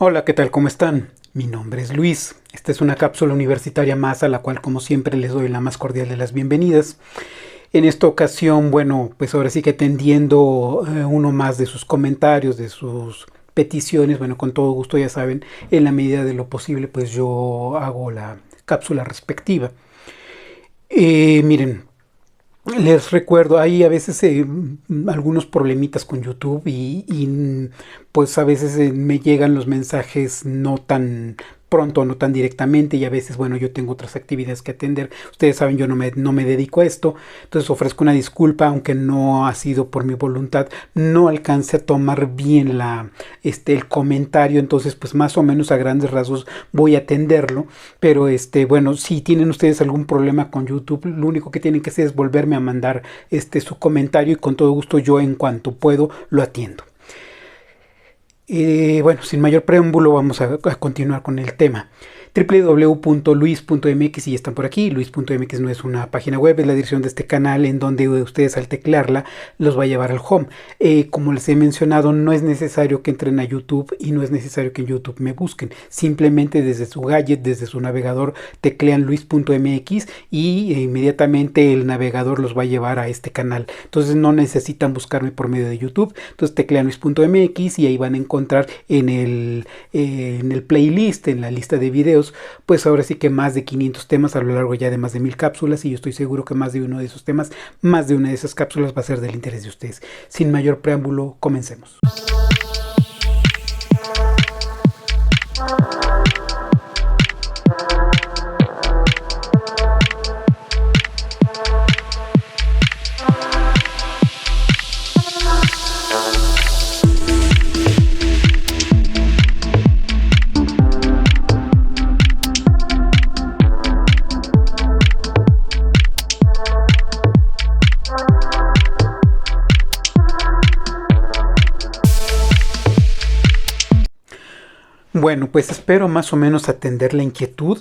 Hola, ¿qué tal? ¿Cómo están? Mi nombre es Luis. Esta es una cápsula universitaria más a la cual, como siempre, les doy la más cordial de las bienvenidas. En esta ocasión, bueno, pues ahora sí que atendiendo uno más de sus comentarios, de sus peticiones, bueno, con todo gusto, ya saben, en la medida de lo posible, pues yo hago la cápsula respectiva. Miren, les recuerdo, hay a veces algunos problemitas con YouTube pues a veces me llegan los mensajes no tan pronto, no tan directamente y a veces, bueno, yo tengo otras actividades que atender. Ustedes saben, yo no me dedico a esto, entonces ofrezco una disculpa, aunque no ha sido por mi voluntad, no alcance a tomar bien el comentario, entonces pues más o menos a grandes rasgos voy a atenderlo, pero bueno, si tienen ustedes algún problema con YouTube, lo único que tienen que hacer es volverme a mandar su comentario y con todo gusto yo en cuanto puedo lo atiendo. Bueno, sin mayor preámbulo vamos a continuar con el tema. www.luis.mx, si están por aquí. Luis.mx no es una página web, es la dirección de este canal en donde ustedes al teclearla los va a llevar al home. Como les he mencionado, no es necesario que entren a YouTube y no es necesario que en YouTube me busquen. Simplemente desde su gadget, desde su navegador, teclean luis.mx y inmediatamente el navegador los va a llevar a este canal. Entonces no necesitan buscarme por medio de YouTube. Entonces teclean luis.mx y ahí van a encontrar en el playlist, en la lista de videos, pues ahora sí que más de 500 temas a lo largo ya de más de 1000 cápsulas y yo estoy seguro que más de uno de esos temas, más de una de esas cápsulas va a ser del interés de ustedes. Sin mayor preámbulo, comencemos. Bueno, pues espero más o menos atender la inquietud,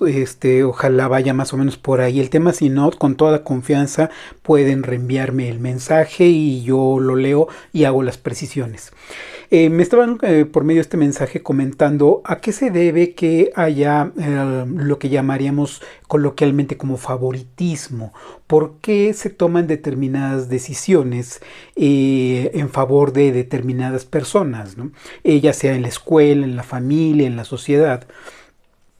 ojalá vaya más o menos por ahí el tema, si no, con toda confianza pueden reenviarme el mensaje y yo lo leo y hago las precisiones. Me estaban por medio de este mensaje comentando a qué se debe que haya lo que llamaríamos coloquialmente como favoritismo. ¿Por qué se toman determinadas decisiones en favor de determinadas personas, ¿no? Ya sea en la escuela, en la familia, en la sociedad?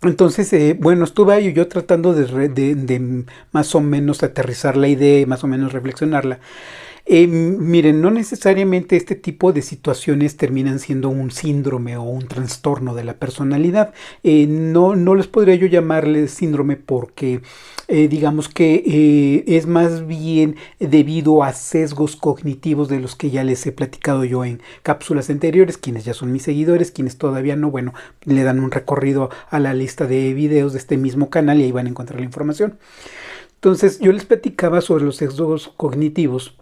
Entonces, bueno, estuve yo tratando de más o menos aterrizar la idea, más o menos reflexionarla. Miren, no necesariamente este tipo de situaciones terminan siendo un síndrome o un trastorno de la personalidad. No les podría yo llamarle síndrome porque digamos que es más bien debido a sesgos cognitivos de los que ya les he platicado yo en cápsulas anteriores. Quienes ya son mis seguidores, quienes todavía no, bueno, le dan un recorrido a la lista de videos de este mismo canal y ahí van a encontrar la información. Entonces, yo les platicaba sobre los sesgos cognitivos.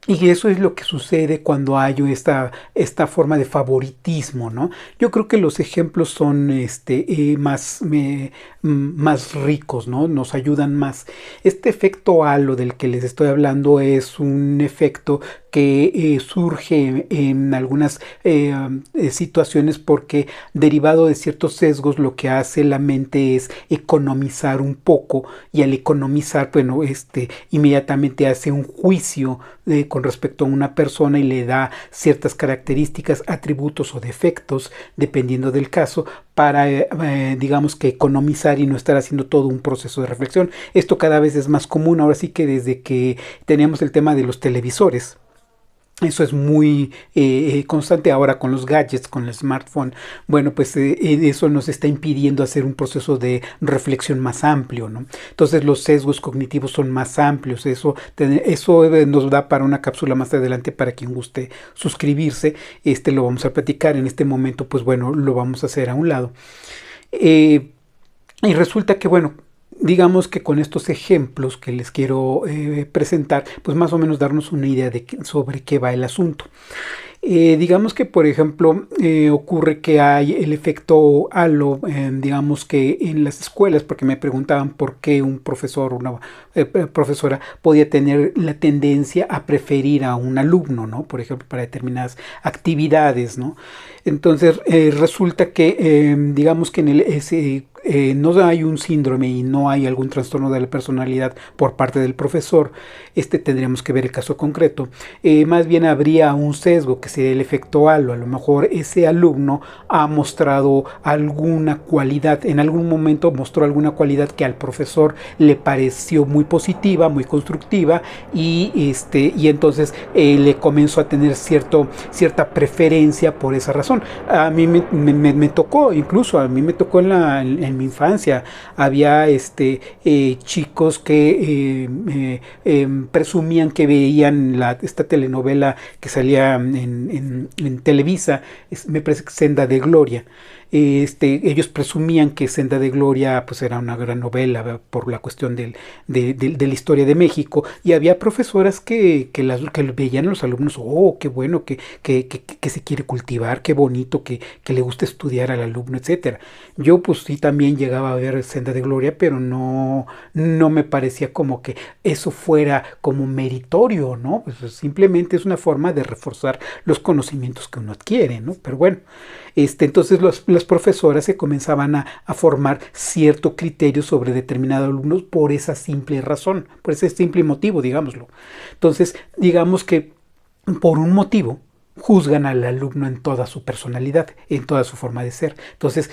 Y eso es lo que sucede cuando hay esta forma de favoritismo, ¿no? Yo creo que los ejemplos son más ricos, ¿no? Nos ayudan más. Este efecto halo del que les estoy hablando es un efecto que surge en algunas situaciones porque derivado de ciertos sesgos lo que hace la mente es economizar un poco y al economizar, bueno, inmediatamente hace un juicio con respecto a una persona y le da ciertas características, atributos o defectos, dependiendo del caso, para, digamos que economizar y no estar haciendo todo un proceso de reflexión. Esto cada vez es más común, ahora sí que desde que teníamos el tema de los televisores. Eso es muy constante ahora con los gadgets, con el smartphone. Bueno, pues eso nos está impidiendo hacer un proceso de reflexión más amplio, ¿no? Entonces los sesgos cognitivos son más amplios. Eso nos da para una cápsula más adelante para quien guste suscribirse. Lo vamos a platicar en este momento, pues bueno, lo vamos a hacer a un lado. Eh, y resulta que, bueno, digamos que con estos ejemplos que les quiero presentar, pues más o menos darnos una idea sobre qué va el asunto. Digamos que, por ejemplo, ocurre que hay el efecto halo, digamos que en las escuelas, porque me preguntaban por qué un profesor o una profesora podía tener la tendencia a preferir a un alumno, ¿no? Por ejemplo, para determinadas actividades, ¿no? Entonces, resulta que, digamos que en no hay un síndrome y no hay algún trastorno de la personalidad por parte del profesor. Tendríamos que ver el caso concreto. Más bien habría un sesgo que sería el efecto halo. A lo mejor ese alumno ha mostrado alguna cualidad, en algún momento mostró alguna cualidad que al profesor le pareció muy positiva, muy constructiva, y entonces le comenzó a tener cierta preferencia por esa razón. A mí me tocó, incluso a mí me tocó en mi infancia. Había chicos que presumían que veían esta telenovela que salía en Televisa, me parece que Senda de Gloria. Ellos presumían que Senda de Gloria pues era una gran novela por la cuestión de la historia de México, y había profesoras que veían a los alumnos, oh, qué bueno que se quiere cultivar, qué bonito que le gusta estudiar al alumno, etcétera. Yo pues sí también llegaba a ver Senda de Gloria, pero no me parecía como que eso fuera como meritorio, ¿no? Pues simplemente es una forma de reforzar los conocimientos que uno adquiere, ¿no? Pero bueno, entonces las profesoras se comenzaban a formar cierto criterio sobre determinados alumnos por esa simple razón, por ese simple motivo, digámoslo. Entonces, digamos que por un motivo juzgan al alumno en toda su personalidad, en toda su forma de ser. Entonces,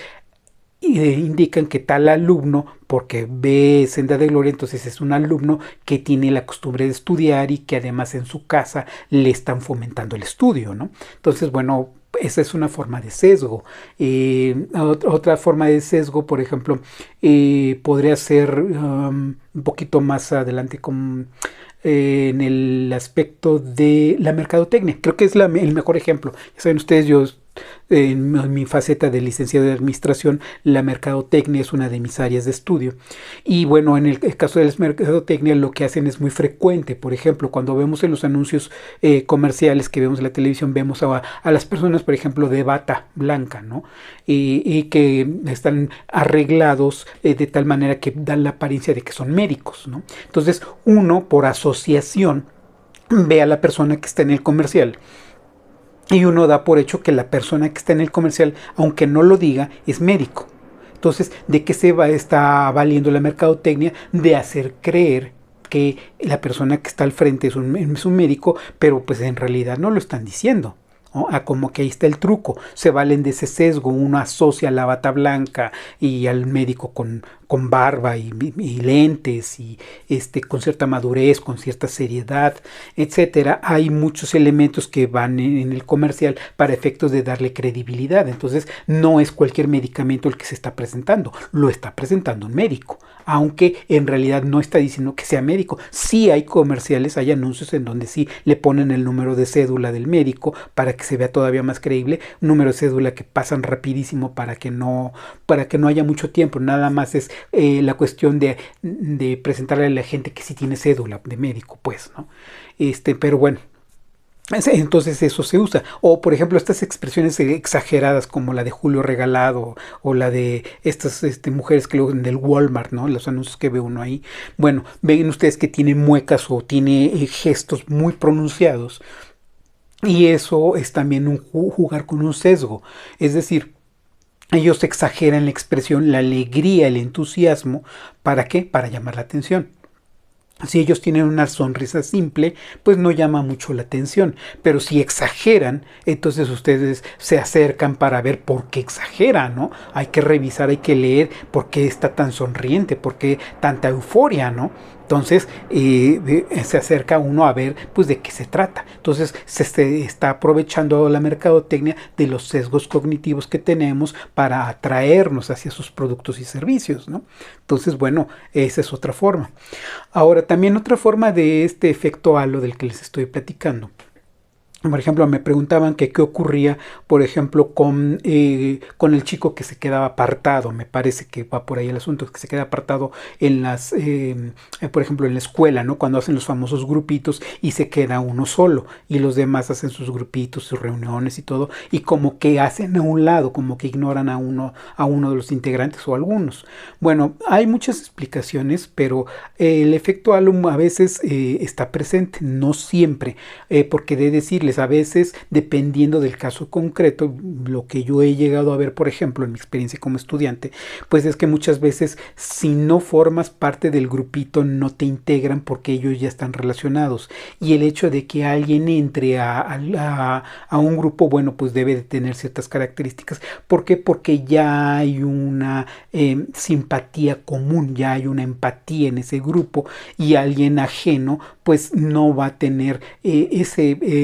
indican que tal alumno, porque ve Senda de Gloria, entonces es un alumno que tiene la costumbre de estudiar y que además en su casa le están fomentando el estudio, ¿no? Entonces, bueno, esa es una forma de sesgo. Otra forma de sesgo, por ejemplo, podría ser un poquito más adelante con en el aspecto de la mercadotecnia. Creo que es el mejor ejemplo. Ya saben ustedes, yo en mi faceta de licenciado de administración, la mercadotecnia es una de mis áreas de estudio. Y bueno, en el caso de la mercadotecnia, lo que hacen es muy frecuente. Por ejemplo, cuando vemos en los anuncios comerciales que vemos en la televisión, vemos a las personas, por ejemplo, de bata blanca, ¿no? Y que están arreglados de tal manera que dan la apariencia de que son médicos, ¿no? Entonces, uno, por asociación, ve a la persona que está en el comercial y uno da por hecho que la persona que está en el comercial, aunque no lo diga, es médico. Entonces, ¿de qué está valiendo la mercadotecnia? De hacer creer que la persona que está al frente es un médico, pero pues en realidad no lo están diciendo, ¿no? Como que ahí está el truco. Se valen de ese sesgo. Uno asocia a la bata blanca y al médico con barba y lentes y con cierta madurez, con cierta seriedad, etcétera. Hay muchos elementos que van en el comercial para efectos de darle credibilidad. Entonces, no es cualquier medicamento el que se está presentando, lo está presentando un médico, aunque en realidad no está diciendo que sea médico. Sí hay comerciales, hay anuncios en donde sí le ponen el número de cédula del médico para que se vea todavía más creíble, un número de cédula que pasan rapidísimo para que no haya mucho tiempo. Nada más es la cuestión de presentarle a la gente que sí tiene cédula de médico, pues, ¿no? Pero bueno, entonces eso se usa. O por ejemplo estas expresiones exageradas como la de Julio Regalado o la de estas mujeres que luego del Walmart, ¿no? Los anuncios que ve uno ahí. Bueno, ven ustedes que tiene muecas o tiene gestos muy pronunciados. Y eso es también un jugar con un sesgo. Es decir, ellos exageran la expresión, la alegría, el entusiasmo. ¿Para qué? Para llamar la atención. Si ellos tienen una sonrisa simple, pues no llama mucho la atención. Pero si exageran, entonces ustedes se acercan para ver por qué exageran, ¿no? Hay que revisar, hay que leer por qué está tan sonriente, por qué tanta euforia, ¿no? Entonces se acerca uno a ver pues de qué se trata. Entonces se está aprovechando la mercadotecnia de los sesgos cognitivos que tenemos para atraernos hacia sus productos y servicios, ¿no? Entonces, bueno, esa es otra forma. Ahora, también otra forma de este efecto halo del que les estoy platicando. Por ejemplo, me preguntaban que qué ocurría, por ejemplo, con el chico que se quedaba apartado. Me parece que va por ahí el asunto, que se queda apartado en por ejemplo, en la escuela, ¿no? Cuando hacen los famosos grupitos y se queda uno solo y los demás hacen sus grupitos, sus reuniones y todo, y como que hacen a un lado, como que ignoran a uno de los integrantes o algunos. Bueno, hay muchas explicaciones, pero el efecto halo a veces está presente, no siempre, porque de decirles a veces, dependiendo del caso concreto, lo que yo he llegado a ver, por ejemplo, en mi experiencia como estudiante, pues es que muchas veces si no formas parte del grupito no te integran porque ellos ya están relacionados, y el hecho de que alguien entre a un grupo, bueno, pues debe de tener ciertas características. ¿Por qué? Porque ya hay una simpatía común, ya hay una empatía en ese grupo, y alguien ajeno pues no va a tener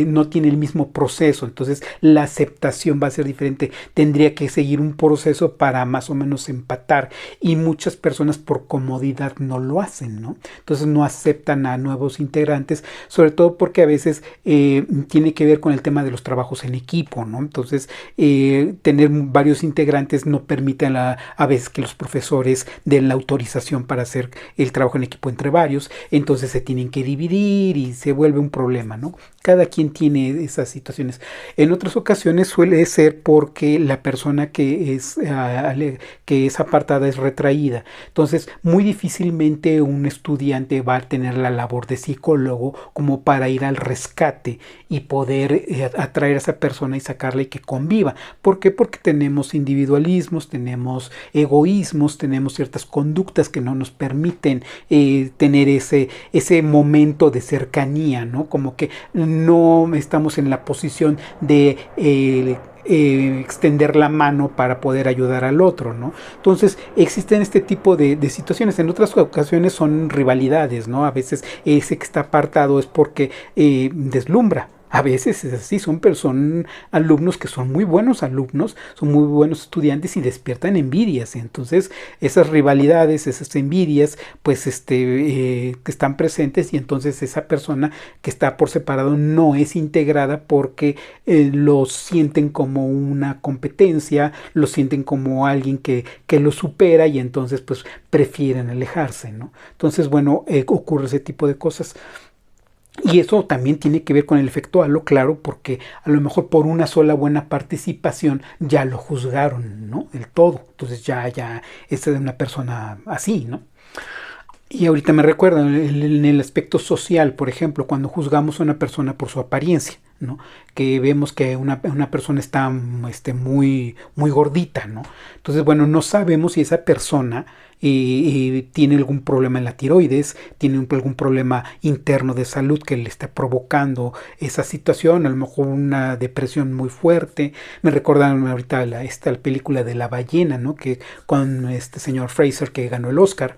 no tiene el mismo proceso, entonces la aceptación va a ser diferente, tendría que seguir un proceso para más o menos empatar, y muchas personas por comodidad no lo hacen, ¿no? Entonces no aceptan a nuevos integrantes, sobre todo porque a veces tiene que ver con el tema de los trabajos en equipo, ¿no? Entonces tener varios integrantes no permite a veces que los profesores den la autorización para hacer el trabajo en equipo entre varios, entonces se tienen que dividir y se vuelve un problema, ¿no? Cada quien tiene esas situaciones. En otras ocasiones suele ser porque la persona que es apartada es retraída. Entonces, muy difícilmente un estudiante va a tener la labor de psicólogo como para ir al rescate y poder atraer a esa persona y sacarla y que conviva. ¿Por qué? Porque tenemos individualismos, tenemos egoísmos, tenemos ciertas conductas que no nos permiten tener ese momento de cercanía, ¿no? Como que no estamos en la posición de extender la mano para poder ayudar al otro, ¿no? Entonces existen este tipo de situaciones. En otras ocasiones son rivalidades, ¿no? A veces ese que está apartado es porque deslumbra. A veces es así, son alumnos que son muy buenos alumnos, son muy buenos estudiantes y despiertan envidias. Entonces esas rivalidades, esas envidias, pues que están presentes, y entonces esa persona que está por separado no es integrada porque lo sienten como una competencia, lo sienten como alguien que lo supera, y entonces pues prefieren alejarse, ¿no? Entonces, bueno, ocurre ese tipo de cosas. Y eso también tiene que ver con el efecto halo, claro, porque a lo mejor por una sola buena participación ya lo juzgaron, ¿no? El todo. Entonces ya esta es una persona así, ¿no? Y ahorita me recuerdo en el aspecto social, por ejemplo, cuando juzgamos a una persona por su apariencia, ¿no? Que vemos que una persona está muy gordita, ¿no? Entonces, bueno, no sabemos si esa persona tiene algún problema en la tiroides, tiene algún problema interno de salud que le está provocando esa situación, a lo mejor una depresión muy fuerte. Me recordaron ahorita esta película de La ballena, ¿no? Que con este señor Fraser que ganó el Oscar.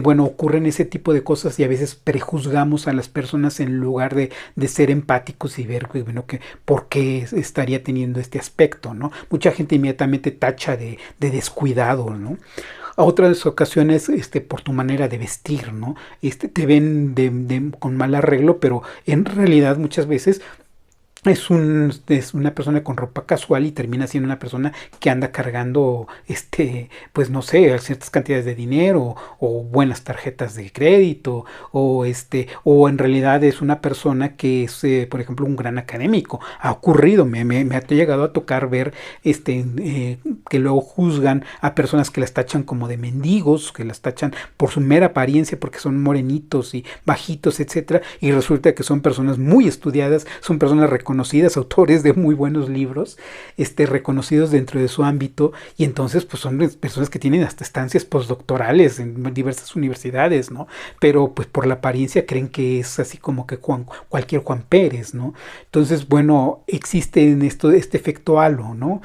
Bueno, ocurren ese tipo de cosas, y a veces prejuzgamos a las personas en lugar de ser empáticos y ver, bueno, que por qué estaría teniendo este aspecto, ¿no? Mucha gente inmediatamente tacha de descuidado, ¿no? A otras ocasiones, por tu manera de vestir, ¿no? Te ven con mal arreglo, pero en realidad muchas veces es una persona con ropa casual y termina siendo una persona que anda cargando, pues no sé, ciertas cantidades de dinero o buenas tarjetas de crédito, o en realidad es una persona que es, por ejemplo, un gran académico. Ha ocurrido, me ha llegado a tocar ver, que luego juzgan a personas que las tachan como de mendigos, que las tachan por su mera apariencia, porque son morenitos y bajitos, etcétera, y resulta que son personas muy estudiadas, son personas reconocidas reconocidas, autores de muy buenos libros, reconocidos dentro de su ámbito, y entonces pues son personas que tienen hasta estancias postdoctorales en diversas universidades, ¿no? Pero pues por la apariencia creen que es así como que cualquier Juan Pérez, ¿no? Entonces, bueno, existe en esto este efecto halo, ¿no?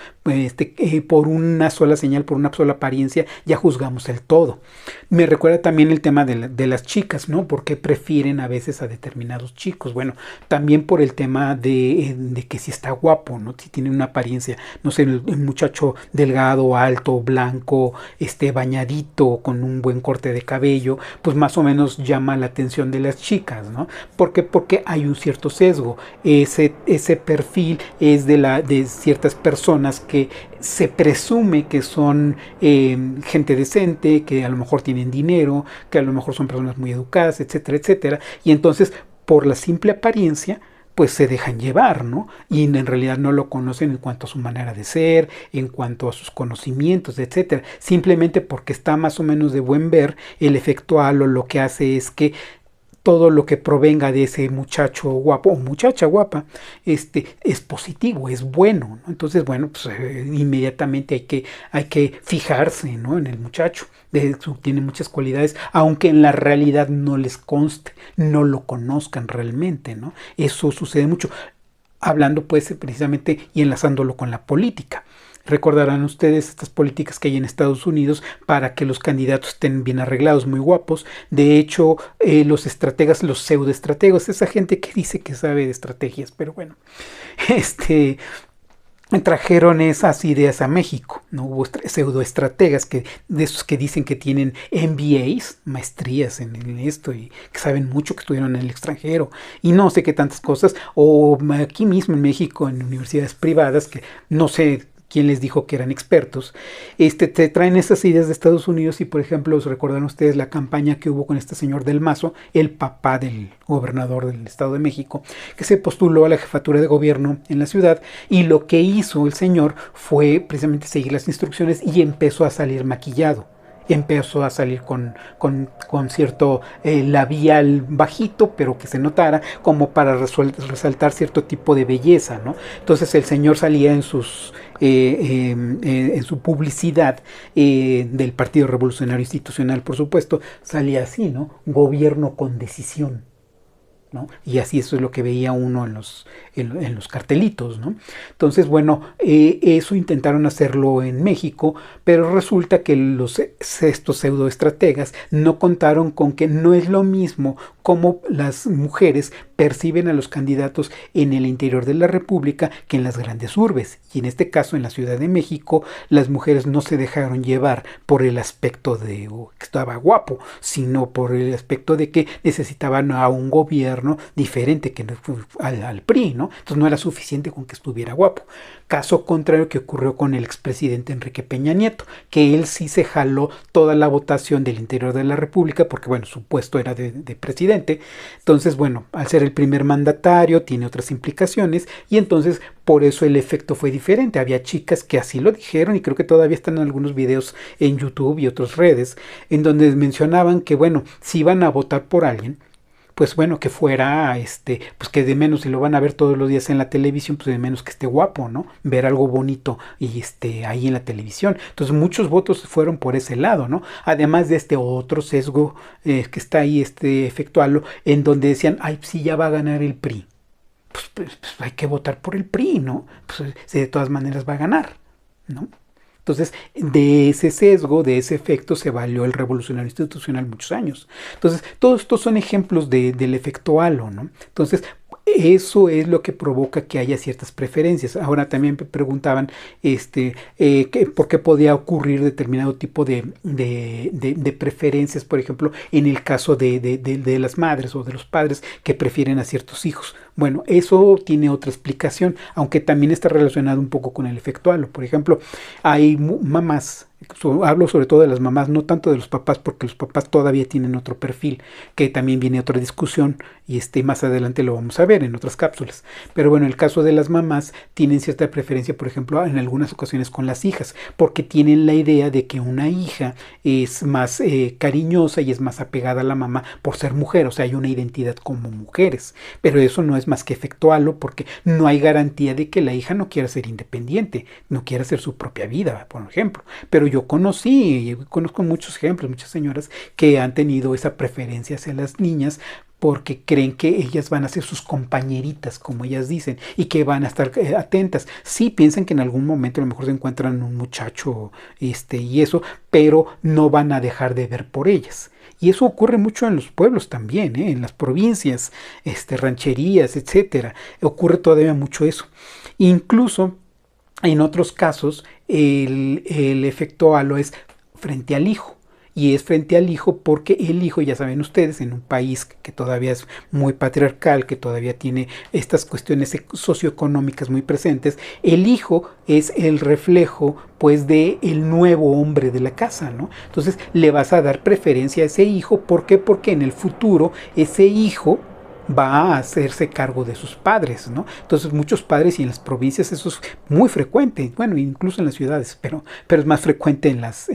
Por una sola señal, por una sola apariencia, ya juzgamos el todo. Me recuerda también el tema de las chicas, ¿no? ¿Por qué prefieren a veces a determinados chicos? Bueno, también por el tema de que si está guapo, ¿no? Si tiene una apariencia, no sé, el muchacho delgado, alto, blanco, bañadito, con un buen corte de cabello, pues más o menos llama la atención de las chicas, ¿no? ¿Por qué? Porque hay un cierto sesgo. Ese perfil es de ciertas personas que se presume que son gente decente, que a lo mejor tienen dinero, que a lo mejor son personas muy educadas, etcétera, etcétera. Y entonces, por la simple apariencia, pues se dejan llevar, ¿no? Y en realidad no lo conocen en cuanto a su manera de ser, en cuanto a sus conocimientos, etcétera. Simplemente porque está más o menos de buen ver, el efecto halo lo que hace es que todo lo que provenga de ese muchacho guapo o muchacha guapa, es positivo, es bueno, ¿no? Entonces, bueno, pues inmediatamente hay que fijarse, ¿no? En el muchacho. Tiene muchas cualidades, aunque en la realidad no les conste, no lo conozcan realmente, ¿no? Eso sucede mucho. Hablando pues precisamente y enlazándolo con la política. Recordarán ustedes estas políticas que hay en Estados Unidos para que los candidatos estén bien arreglados, muy guapos. De hecho, los estrategas, los pseudoestrategos, esa gente que dice que sabe de estrategias, pero bueno, trajeron esas ideas a México, ¿no? Hubo pseudoestrategas de esos que dicen que tienen MBAs, maestrías en esto y que saben mucho, que estuvieron en el extranjero y no sé qué tantas cosas, o aquí mismo en México en universidades privadas que no sé quién les dijo que eran expertos, te traen esas ideas de Estados Unidos y, por ejemplo, os recuerdan ustedes la campaña que hubo con este señor Del Mazo, el papá del gobernador del Estado de México, que se postuló a la jefatura de gobierno en la ciudad y lo que hizo el señor fue precisamente seguir las instrucciones y empezó a salir maquillado. Empezó a salir con cierto labial bajito, pero que se notara como para resaltar cierto tipo de belleza, ¿no? Entonces el señor salía en su publicidad del Partido Revolucionario Institucional, por supuesto, salía así, ¿no? Gobierno con decisión, ¿no? Y así eso es lo que veía uno en los cartelitos, ¿no? Entonces, bueno, eso intentaron hacerlo en México, pero resulta que estos pseudoestrategas no contaron con que no es lo mismo como las mujeres perciben a los candidatos en el interior de la República que en las grandes urbes. Y en este caso, en la Ciudad de México, las mujeres no se dejaron llevar por el aspecto de que estaba guapo, sino por el aspecto de que necesitaban a un gobierno diferente que al PRI, ¿no? Entonces no era suficiente con que estuviera guapo. Caso contrario que ocurrió con el expresidente Enrique Peña Nieto, que él sí se jaló toda la votación del interior de la República, porque bueno, su puesto era de presidente. Entonces, bueno, al ser el primer mandatario, tiene otras implicaciones, y entonces por eso el efecto fue diferente. Había chicas que así lo dijeron, y creo que todavía están en algunos videos en YouTube y otras redes, en donde mencionaban que, bueno, si iban a votar por alguien, pues bueno, que fuera, pues que de menos, si lo van a ver todos los días en la televisión, pues de menos que esté guapo, ¿no? Ver algo bonito y ahí en la televisión. Entonces muchos votos fueron por ese lado, ¿no? Además de este otro sesgo que está ahí, efecto halo, en donde decían, ay, sí, ya va a ganar el PRI. Pues hay que votar por el PRI, ¿no? Pues de todas maneras va a ganar, ¿no? Entonces, de ese sesgo, de ese efecto, se valió el revolucionario institucional muchos años. Entonces, todos estos son ejemplos del efecto halo, ¿no? Entonces, eso es lo que provoca que haya ciertas preferencias. Ahora también me preguntaban por qué podía ocurrir determinado tipo de preferencias, por ejemplo, en el caso de las madres o de los padres que prefieren a ciertos hijos. Bueno, eso tiene otra explicación, aunque también está relacionado un poco con el efecto halo. Por ejemplo, hay mamás, hablo sobre todo de las mamás, no tanto de los papás, porque los papás todavía tienen otro perfil, que también viene otra discusión, y más adelante lo vamos a ver en otras cápsulas. Pero bueno, el caso de las mamás tienen cierta preferencia, por ejemplo, en algunas ocasiones con las hijas, porque tienen la idea de que una hija es más cariñosa y es más apegada a la mamá por ser mujer, o sea, hay una identidad como mujeres, pero eso no es más que efecto halo, porque no hay garantía de que la hija no quiera ser independiente, no quiera hacer su propia vida, por ejemplo. Pero yo conozco muchos ejemplos, muchas señoras que han tenido esa preferencia hacia las niñas porque creen que ellas van a ser sus compañeritas, como ellas dicen, y que van a estar atentas. Sí, piensan que en algún momento a lo mejor se encuentran un muchacho, y eso, pero no van a dejar de ver por ellas. Y eso ocurre mucho en los pueblos también, en las provincias, rancherías, etcétera. Ocurre todavía mucho eso. Incluso en otros casos, el efecto halo es frente al hijo. Y es frente al hijo porque el hijo, ya saben ustedes, en un país que todavía es muy patriarcal, que todavía tiene estas cuestiones socioeconómicas muy presentes, el hijo es el reflejo pues de el nuevo hombre de la casa, ¿no? Entonces le vas a dar preferencia a ese hijo. ¿Por qué? Porque en el futuro ese hijo va a hacerse cargo de sus padres, ¿no? Entonces muchos padres, y en las provincias eso es muy frecuente, bueno, incluso en las ciudades, pero es más frecuente en las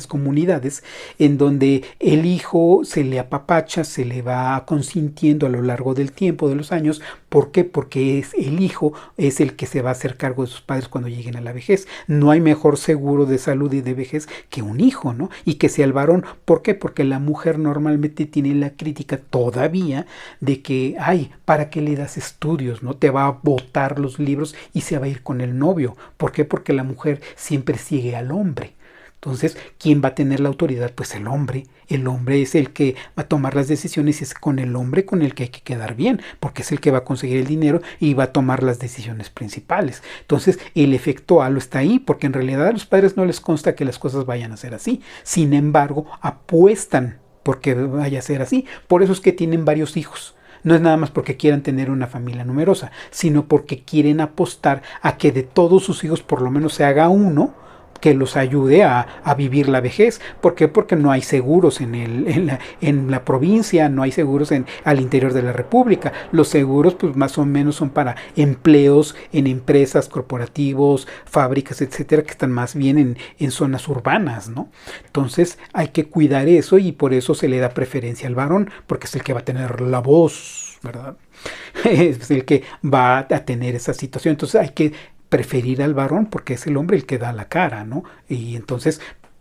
comunidades, en donde el hijo se le apapacha, se le va consintiendo a lo largo del tiempo, de los años. ¿Por qué? Porque el hijo es el que se va a hacer cargo de sus padres cuando lleguen a la vejez. No hay mejor seguro de salud y de vejez que un hijo, ¿no? Y que sea el varón. ¿Por qué? Porque la mujer normalmente tiene la crítica todavía de que, ay, ¿para qué le das estudios? ¿No? Te va a botar los libros y se va a ir con el novio. ¿Por qué? Porque la mujer siempre sigue al hombre. Entonces, ¿quién va a tener la autoridad? Pues el hombre. El hombre es el que va a tomar las decisiones y es con el hombre con el que hay que quedar bien, porque es el que va a conseguir el dinero y va a tomar las decisiones principales. Entonces, el efecto halo está ahí, porque en realidad a los padres no les consta que las cosas vayan a ser así. Sin embargo, apuestan porque vaya a ser así. Por eso es que tienen varios hijos. No es nada más porque quieran tener una familia numerosa, sino porque quieren apostar a que de todos sus hijos por lo menos se haga uno que los ayude a vivir la vejez. ¿Por qué? Porque no hay seguros en la provincia, no hay seguros al interior de la república. Los seguros pues más o menos son para empleos en empresas, corporativos, fábricas, etcétera, que están más bien en zonas urbanas, ¿no? Entonces hay que cuidar eso, y por eso se le da preferencia al varón, porque es el que va a tener la voz, ¿verdad? Es el que va a tener esa situación. Entonces hay que preferir al varón porque es el hombre el que da la cara, ¿no? Y entonces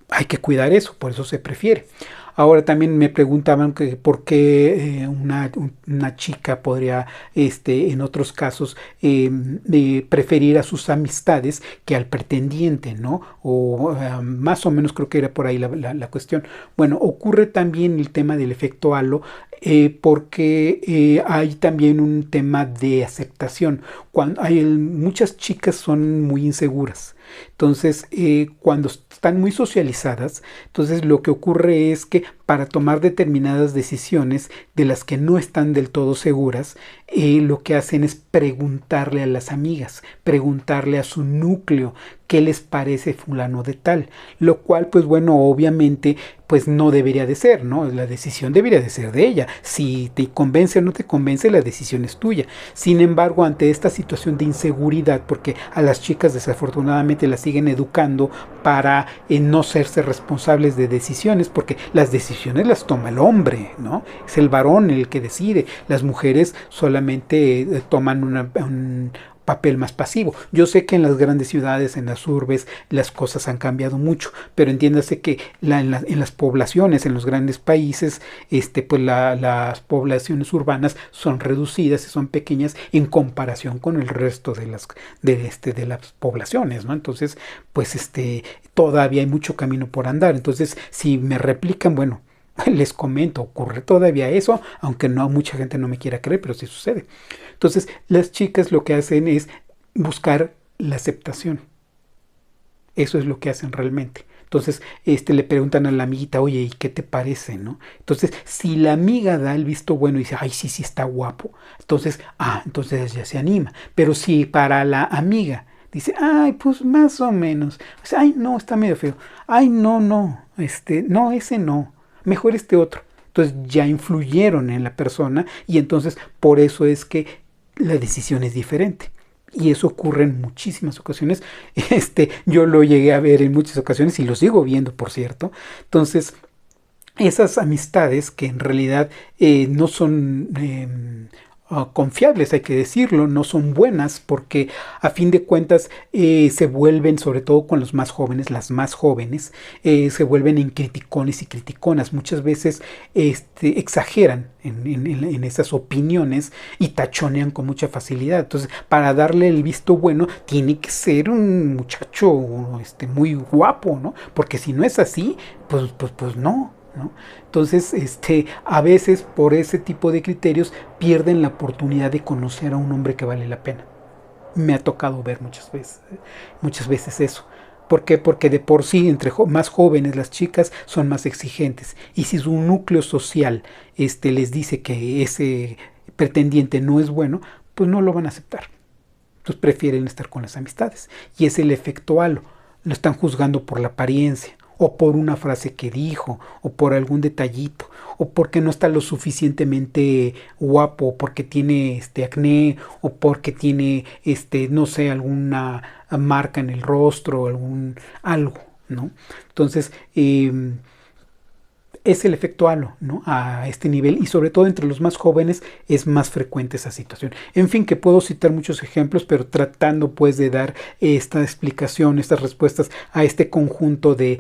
hay que cuidar eso, por eso se prefiere. Ahora también me preguntaban que por qué una chica podría, en otros casos, preferir a sus amistades que al pretendiente, ¿no? O más o menos creo que era por ahí la cuestión. Bueno, ocurre también el tema del efecto halo, porque hay también un tema de aceptación. Muchas chicas son muy inseguras. Entonces, cuando están muy socializadas, entonces lo que ocurre es que para tomar determinadas decisiones de las que no están del todo seguras, lo que hacen es preguntarle a las amigas, preguntarle a su núcleo qué les parece fulano de tal, lo cual pues bueno, obviamente pues no debería de ser, ¿no? La decisión debería de ser de ella. Si te convence o no te convence, la decisión es tuya. Sin embargo, ante esta situación de inseguridad, porque a las chicas desafortunadamente las siguen educando para no serse responsables de decisiones, porque las decisiones las toma el hombre, ¿no? Es el varón el que decide. Las mujeres solamente toman un papel más pasivo. Yo sé que en las grandes ciudades, en las urbes, las cosas han cambiado mucho, pero entiéndase que en las poblaciones, en los grandes países, pues las poblaciones urbanas son reducidas y son pequeñas en comparación con el resto de las poblaciones, ¿no? Entonces, pues todavía hay mucho camino por andar. Entonces, si me replican, bueno, les comento, ocurre todavía eso, aunque mucha gente no me quiera creer, pero sí sucede. Entonces, las chicas lo que hacen es buscar la aceptación. Eso es lo que hacen realmente. Entonces, le preguntan a la amiguita, oye, ¿y qué te parece, no? Entonces, si la amiga da el visto bueno y dice, ay, sí, sí está guapo, entonces ya se anima. Pero si para la amiga dice, ay, pues más o menos, o sea, ay, no, está medio feo, ay, no, no, ese no, mejor este otro. Entonces ya influyeron en la persona, y entonces por eso es que la decisión es diferente. Y eso ocurre en muchísimas ocasiones. Yo lo llegué a ver en muchas ocasiones y lo sigo viendo, por cierto. Entonces, esas amistades que en realidad no son confiables, hay que decirlo, no son buenas porque a fin de cuentas se vuelven, sobre todo con los más jóvenes, las más jóvenes, se vuelven en criticones y criticonas. Muchas veces exageran en esas opiniones y tachonean con mucha facilidad. Entonces, para darle el visto bueno, tiene que ser un muchacho muy guapo, ¿no? Porque si no es así, pues no. ¿No? Entonces, a veces por ese tipo de criterios pierden la oportunidad de conocer a un hombre que vale la pena. Me ha tocado ver muchas veces eso. ¿Por qué? Porque de por sí, entre más jóvenes las chicas son más exigentes. Y si su núcleo social les dice que ese pretendiente no es bueno, pues no lo van a aceptar. Entonces prefieren estar con las amistades. Y es el efecto halo. Lo están juzgando por la apariencia, o por una frase que dijo, o por algún detallito, o porque no está lo suficientemente guapo, o porque tiene acné, o porque tiene no sé, alguna marca en el rostro, algo, ¿no? Entonces, es el efecto halo, ¿no? A este nivel, y sobre todo entre los más jóvenes es más frecuente esa situación. En fin, que puedo citar muchos ejemplos, pero tratando pues de dar esta explicación, estas respuestas a este conjunto de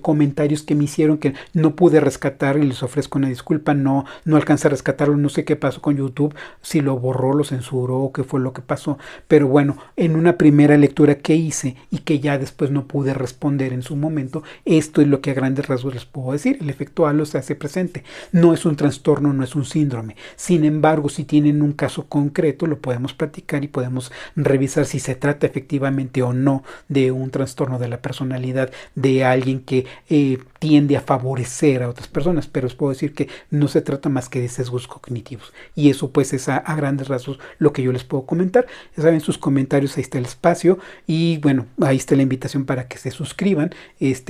comentarios que me hicieron, que no pude rescatar, y les ofrezco una disculpa, no alcancé a rescatarlo, no sé qué pasó con YouTube, si lo borró, lo censuró, qué fue lo que pasó, pero bueno, en una primera lectura que hice y que ya después no pude responder en su momento, esto es lo que a grandes rasgos les puedo decir. El efecto halo se hace presente. No es un trastorno, no es un síndrome. Sin embargo, si tienen un caso concreto, lo podemos platicar y podemos revisar si se trata efectivamente o no de un trastorno de la personalidad de alguien que tiende a favorecer a otras personas. Pero os puedo decir que no se trata más que de sesgos cognitivos. Y eso pues es a grandes rasgos lo que yo les puedo comentar. Ya saben, sus comentarios, ahí está el espacio. Y bueno, ahí está la invitación para que se suscriban.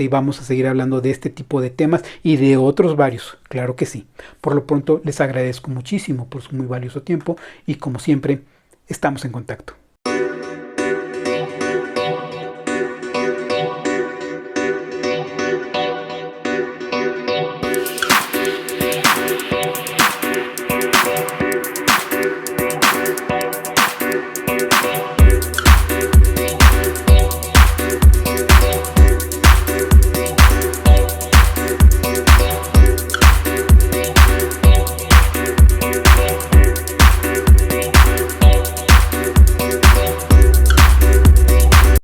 Vamos a seguir hablando de este tipo de temas y de otros varios, claro que sí. Por lo pronto les agradezco muchísimo por su muy valioso tiempo y como siempre estamos en contacto.